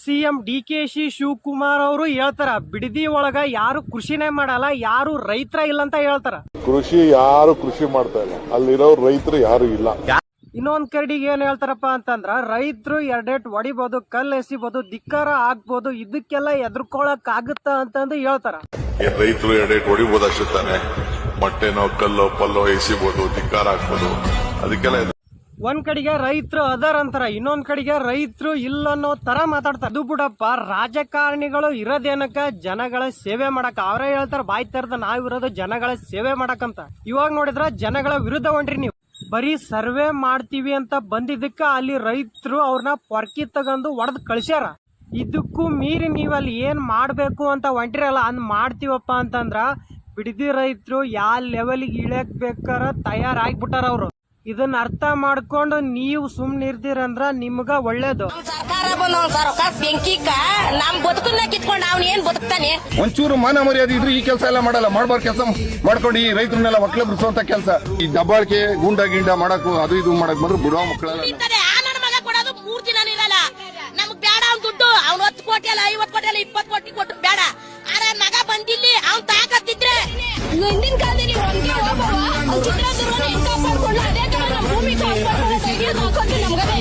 CM ಡಿ.ಕೆ.ಶಿ Shivakumar ಅವರು ಹೇಳ್ತಾರ, ಬಿಡದಿ ಒಳಗ ಯಾರು ಕೃಷಿನೇ ಮಾಡಲ್ಲ, ಯಾರು ರೈತರ ಇಲ್ಲ ಅಂತ ಹೇಳ್ತಾರ. ಯಾರು ಕೃಷಿ ಮಾಡ್ತಾ ಇಲ್ಲ, ಅಲ್ಲಿರೋ ರೈತರು ಯಾರು ಇಲ್ಲ. ಇನ್ನೊಂದ್ ಕಡೆಗೆ ಏನ್ ಹೇಳ್ತಾರಪ್ಪ ಅಂತಂದ್ರ, ರೈತರು ಎರಡೇಟ್ ಹೊಡಿಬಹುದು, ಕಲ್ಲು ಎಸಿಬಹುದು, ಧಿಕ್ಕಾರ ಆಗ್ಬಹುದು, ಇದಕ್ಕೆಲ್ಲ ಎದುರ್ಕೊಳಕ್ ಆಗುತ್ತ ಅಂತಂದು ಹೇಳ್ತಾರ. ರೈತರು ಎರಡೇಟ್ ಹೊಡಿಬಹುದು ಅಷ್ಟೇ ತಾನೆ, ಮೊಟ್ಟೆನೋ ಕಲ್ಲೋ ಪಲ್ಲೋ ಎಸಿಬಹುದು, ಧಿಕ್ಕಾರ ಹಾಕ್ಬೋದು, ಅದಕ್ಕೆಲ್ಲ ಒಂದ್ ಕಡೆಗೆ ರೈತರು ಅದರ ಅಂತಾರ, ಇನ್ನೊಂದ್ ಕಡೆಗೆ ರೈತರು ಇಲ್ಲ ಅನ್ನೋ ತರ ಮಾತಾಡ್ತಾರ. ಅದು ಬಿಡಪ್ಪ, ರಾಜಕಾರಣಿಗಳು ಇರೋದೇನಕ್ಕ ಜನಗಳ ಸೇವೆ ಮಾಡಕ್. ಅವರೇ ಹೇಳ್ತಾರ ಬಾಯ್ ತೆರೆದ, ನಾವಿರೋದು ಜನಗಳ ಸೇವೆ ಮಾಡಕಂತ. ಇವಾಗ ನೋಡಿದ್ರ ಜನಗಳ ವಿರುದ್ಧ ಹೊಂಟ್ರಿ ನೀವು. ಬರೀ ಸರ್ವೆ ಮಾಡ್ತೀವಿ ಅಂತ ಬಂದಿದ್ದಕ್ಕ ಅಲ್ಲಿ ರೈತರು ಅವ್ರನ್ನ ಪೊರ್ಕಿ ತಗೊಂಡು ಒಡೆದ್ ಕಳ್ಸ್ಯಾರ. ಇದಕ್ಕೂ ಮೀರಿ ನೀವಲ್ಲಿ ಏನ್ ಮಾಡ್ಬೇಕು ಅಂತ ಹೊಂಟಿರಲ್ಲ, ಅಂದ್ ಮಾಡ್ತೀವಪ್ಪ ಅಂತಂದ್ರ ಬಿಡದಿ ರೈತರು ಯಾವ ಲೆವೆಲ್ಗೆ ಇಳಿಯಕ್ ಬೇಕಾರ ತಯಾರಾಗ್ಬಿಟ್ಟಾರ ಅವ್ರು. ಇದನ್ನ ಅರ್ಥ ಮಾಡ್ಕೊಂಡು ನೀವು ಸುಮ್ನೆ ಇರ್ತೀರಂದ್ರ ನಿಮ್ಗ ಒಳ್ಳೇದು. ಸರ್ಕಾರ ಬೆಂಕಿಕ್ಕ ನಮ್ ಬದುಕನ್ನ ಕಿತ್ಕೊಂಡು ಅವ್ನ ಏನ್ ಬದುಕ್ತಾನೆ. ಒಂಚೂರು ಮಾನ ಮರ್ಯಾದೆ ಇದ್ರೆ ಈ ಕೆಲಸ ಎಲ್ಲ ಮಾಡಲ್ಲ, ಮಾಡ್ಬಾರ ಕೆಲಸ ಮಾಡ್ಕೊಂಡು ಈ ರೈತರನ್ನೆಲ್ಲ ಒಕ್ಕಲೆ ಬಿಡಿಸುವಂತ ಕೆಲಸ. ಈ ದಬ್ಬಾಳಿಕೆ ಗುಂಡ ಮಾಡಕ್ ಅದು ಇದು ಮಾಡಕ್ ಬಂದ್ರು ಬಿಡುವ ಮಕ್ಕಳೆಲ್ಲ. ನನ್ನ ಮಗ ಕೊಡೋದು 3 ದಿನ ಇರಲ್ಲ. ನಮ್ಗ್ ಬೇಡ ಅವ್ನ ದುಡ್ಡು. ಅವ್ನ 10 ಕೋಟಿ ಅಲ್ಲ, 50 ಕೋಟಿ ಅಲ್ಲ, 20 ಕೋಟಿ ಕೊಟ್ಟು ಬೇಡ. ಆದ್ರೆ ಮಗ ಬಂದಿಲ್ಲಿ ಅವ್ನ್ ತಾಕತ್ತಿದ್ರೆ ಹಿಂದಿನ ಕಾಲದಲ್ಲಿ ಅದೇ ತರ ನಮ್ಮ ಭೂಮಿ ಕಾಪಾಡ್ಕೊಳ್ಳೋದು ನಮ್ಗದೇ.